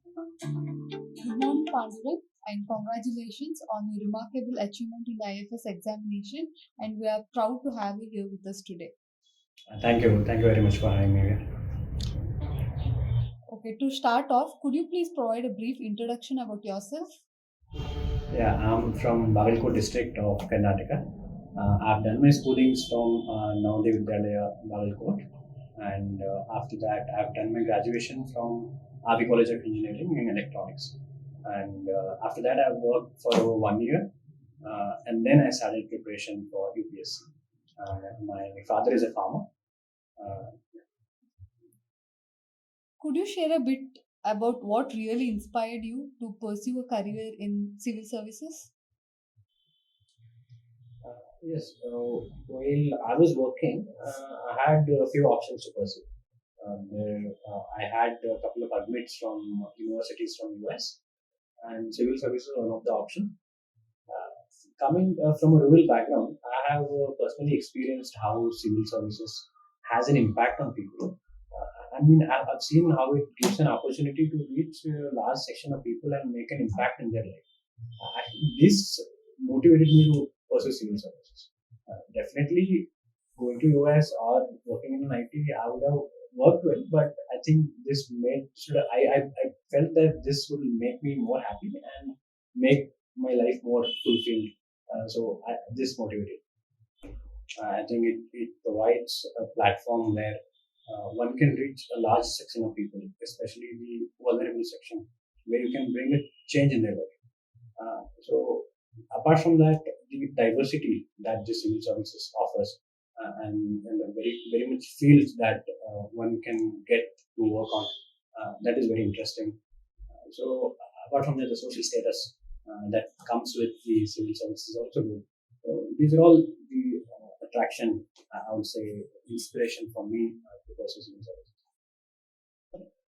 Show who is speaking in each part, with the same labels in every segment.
Speaker 1: Good morning, Pandurang, and congratulations on your remarkable achievement in the IFS examination. And we are proud to have you here with us today.
Speaker 2: Thank you. Thank you very much for having me here.
Speaker 1: Okay, to start off, could you please provide a brief introduction about yourself?
Speaker 2: Yeah, I'm from Bagalkot district of Karnataka. I've done my schoolings from Navodaya Vidyalaya, Bagalkot, and after that, I've done my graduation from RV College of Engineering in Electronics. And after that, I've worked for over 1 year, and then I started preparation for UPSC. My father is a farmer. Uh,
Speaker 1: Could you share a bit about what really inspired you to pursue a career in civil services?
Speaker 2: yes, while I was working, I had a few options to pursue. I had a couple of admits from universities from US, and civil services was one of the options. Coming from a rural background, I have personally experienced how civil services has an impact on people. I mean, I've seen how it gives an opportunity to reach a large section of people and make an impact in their life. This motivated me to pursue civil services. Definitely going to US or working in an IT, I would have worked well, but I think this made should I felt that this will make me more happy and make my life more fulfilled. This motivated. I think it provides a platform where one can reach a large section of people, especially the vulnerable section, where you can bring a change in their life. So apart from that, the diversity that the civil services offers, and the very much fields that one can get to work on, that is very interesting. So apart from that, the social status that comes with the civil services is also good. So these are all the attraction, I would say, inspiration for me to pursue civil services.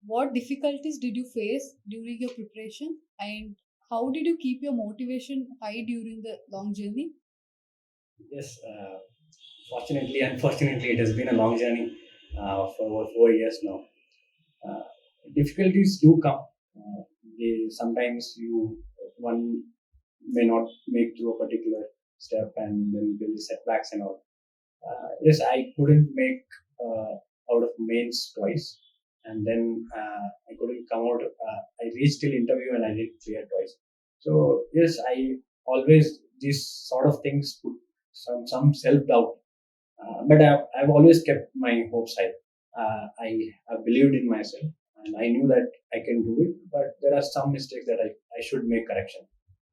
Speaker 1: What difficulties did you face during your preparation, and how did you keep your motivation high during the long journey?
Speaker 2: Yes, fortunately, unfortunately, it has been a long journey for over 4 years now. Uh, Difficulties do come. Sometimes one may not make through a particular step, and then there will be setbacks and all. Yes, I couldn't make out of mains twice, and then I couldn't come out. I reached till interview and I didn't clear twice. So yes, I always these sort of things put some self doubt, but I've always kept my hopes high. I believed in myself, and I knew that I can do it. But there are some mistakes that I should make correction.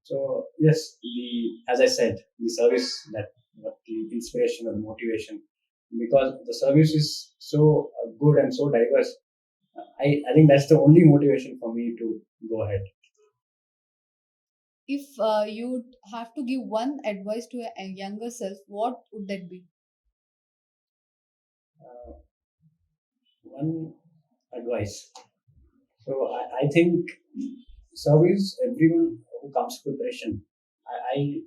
Speaker 2: So yes, the as I said, the service that what the inspiration and motivation, because the service is so good and so diverse. I think that's the only motivation for me to go ahead.
Speaker 1: If you'd have to give one advice to a younger self, what would that be?
Speaker 2: Uh, One advice. So I think service everyone who comes to preparation. I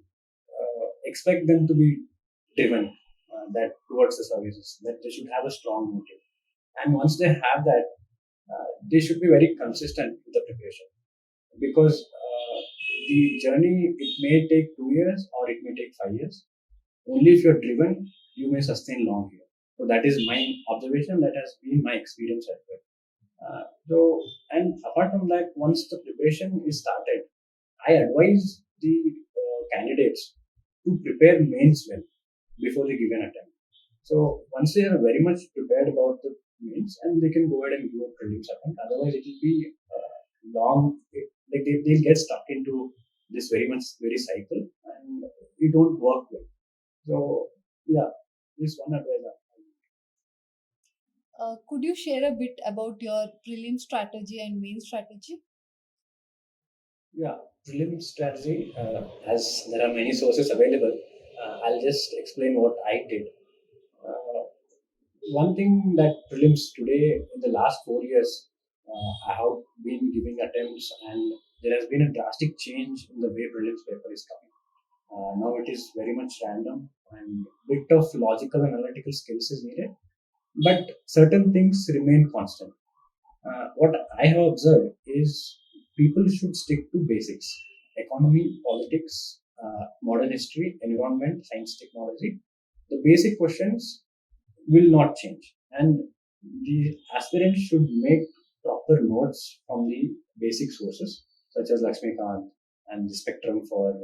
Speaker 2: expect them to be driven that towards the services. That they should have a strong motive, and once they have that, they should be very consistent with the preparation because the journey it may take 2 years or it may take 5 years. Only if you're driven, you may sustain long here. So that is my observation. That has been my experience as well. And apart from that, once the preparation is started, I advise the candidates to prepare mains well before they give an attempt. So once they are very much prepared about the mains, and they can go ahead and do a prelims attempt. Otherwise, it will be long. Like they'll get stuck into this very cycle, and it don't work well. So yeah, this one advice.
Speaker 1: Could you share a bit about your prelim strategy and main strategy?
Speaker 2: Yeah, prelim strategy, as there are many sources available, I'll just explain what I did. Uh, One thing that prelims today, in the last 4 years, I have been giving attempts, and there has been a drastic change in the way prelims paper is coming. Now it is very much random, and bit of logical and analytical skills is needed, but certain things remain constant. What I have observed is people should stick to basics: economy, politics, modern history, environment, science, technology. The basic questions will not change, and the aspirant should make proper notes from the basic sources such as Lakshmikant and the spectrum for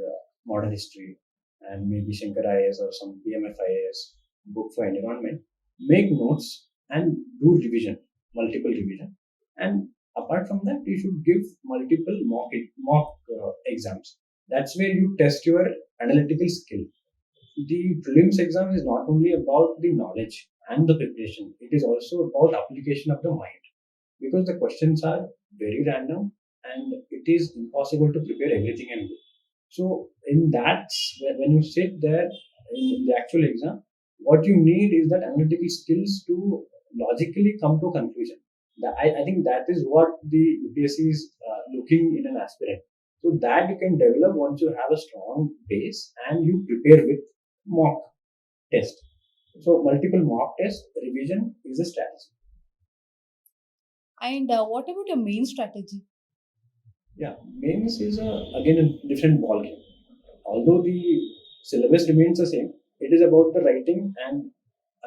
Speaker 2: modern history, and maybe Shankar IAS or some PMF IAS book for environment. Make notes and do revision, multiple revision, and apart from that, you should give multiple mock exams. That's where you test your analytical skill. The prelims exam is not only about the knowledge and the preparation, it is also about application of the mind, because the questions are very random and it is impossible to prepare everything and go. So in that, when you sit there in the actual exam, what you need is that analytical skills to logically come to a conclusion. I think that is what the UPSC is looking in an aspirant. So that you can develop once you have a strong base and you prepare with mock test. So multiple mock test revision is a strategy.
Speaker 1: And what about your main strategy?
Speaker 2: Yeah, mains is again a different ballgame. Although the syllabus remains the same, it is about the writing and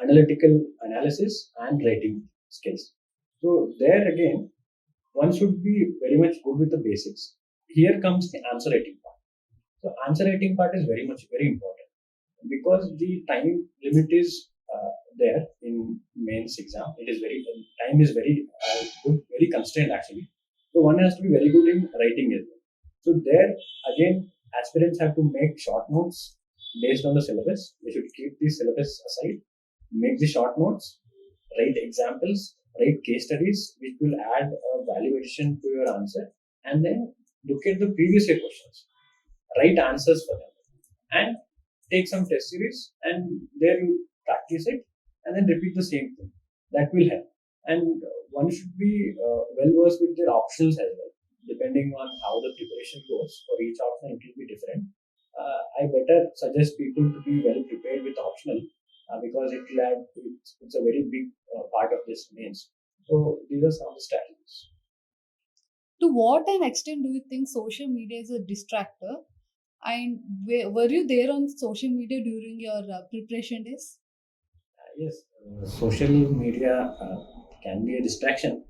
Speaker 2: analytical analysis and writing skills. So there again, one should be very much good with the basics. Here comes the answer writing part. So answer writing part is very important, because the time limit is there in mains exam. It is very time is very good, very constrained actually. So one has to be very good in writing as well. So there again, aspirants have to make short notes based on the syllabus. They should keep the syllabus aside, make the short notes, write examples, write case studies, which will add a value addition to your answer, and then look at the previous year questions, write answers for them, and take some test series, and there you practice it and then repeat the same thing. That will help. And one should be well versed with their options as well. Depending on how the preparation goes for each option, it will be different. I better suggest people to be well prepared with optional, because it's a very big part of this mains. So these are some of the strategies.
Speaker 1: To what an extent do you think social media is a distractor? And were you there on social media during your preparation days?
Speaker 2: Yes, social media can be a distraction,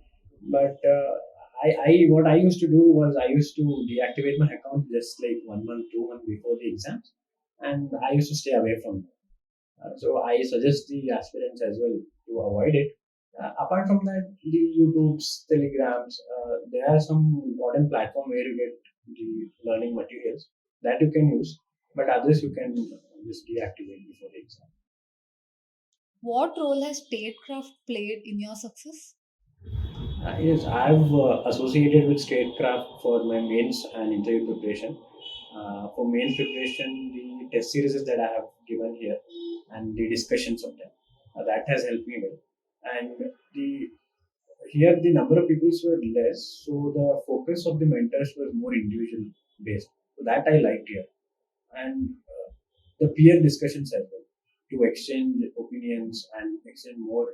Speaker 2: but I what I used to do was I used to deactivate my account just like 1 month, 2 months before the exams, and I used to stay away from them. So I suggest the aspirants as well to avoid it. Apart from that, the YouTubes, Telegrams, there are some important platform where you get the learning materials that you can use, but others you can just deactivate before the exam.
Speaker 1: What role has Statecraft played in your success?
Speaker 2: Yes, I've associated with Statecraft for my mains and interview preparation. For main preparation, the test series that I have given here and the discussions of them, that has helped me well. And the here the number of people were less, so the focus of the mentors was more individual based. So that I liked here, and the peer discussions as well, to exchange opinions and exchange more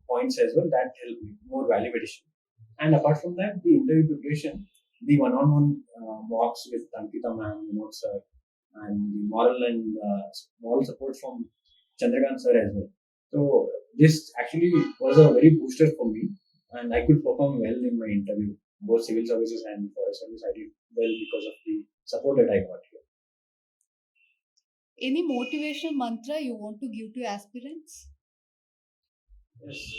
Speaker 2: points as well. That helped me more value addition. And apart from that, the interview preparation, the one-on-one walks with Ankita ma'am, sir, and the moral support from Chandrakant sir as well. So this actually was a very booster for me, and I could perform well in my interview, both civil services and forest service. I did well because of the support that I got here.
Speaker 1: Any motivational mantra you want to give to aspirants?
Speaker 2: Yes,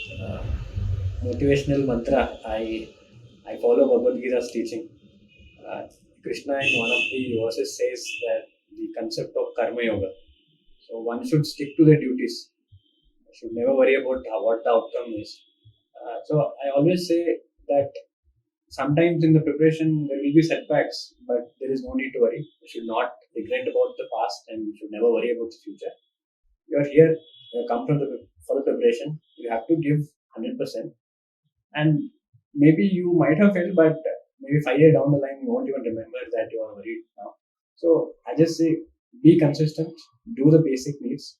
Speaker 2: motivational mantra. I follow Bhagavad Gita's teaching. Uh, Krishna in one of the verses says that the concept of karma yoga. So one should stick to the duties. Should never worry about what the outcome is. So I always say that sometimes in the preparation there will be setbacks, but there is no need to worry. You should not regret about the past, and you should never worry about the future. You are here. You have come for the preparation. You have to give 100%. And maybe you might have failed, but maybe 5 years down the line, you won't even remember that you are worried now. So I just say be consistent, do the basic needs,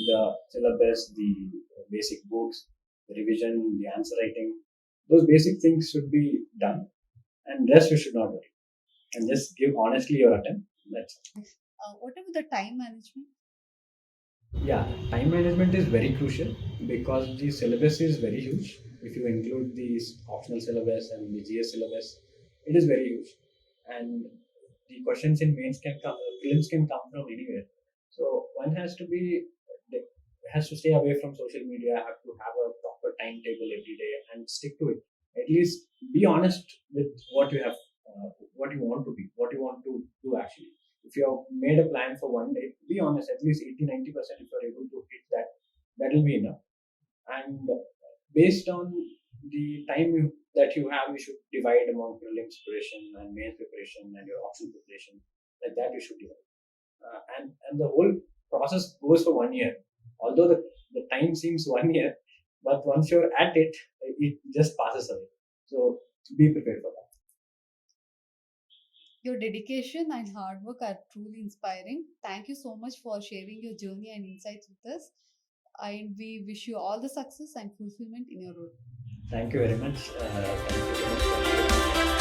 Speaker 2: the syllabus, the basic books, the revision, the answer writing. Those basic things should be done. and rest you should not worry. And just give honestly your attempt. That's
Speaker 1: What about the time management?
Speaker 2: Yeah, time management is very crucial because the syllabus is very huge. If you include the optional syllabus and the GS syllabus, it is very huge, and the questions in mains can come, prelims can come from anywhere. So one has to be like, has to stay away from social media. Have to have a proper timetable every day and stick to it. At least be honest with what you have, what you want to be, what you want to do actually. If you have made a plan for one day, be honest, at least 80-90%, if you're able to hit that, that will be enough. And based on the time that you have, you should divide among prelims preparation and mains preparation and your optional preparation. Like that, you should divide. And the whole process goes for 1 year. Although the time seems 1 year, but once you're at it, it just passes away. So be prepared for that.
Speaker 1: Your dedication and hard work are truly inspiring. Thank you so much for sharing your journey and insights with us. And we wish you all the success and fulfillment in your role.
Speaker 2: Thank you very much. Thank you so much for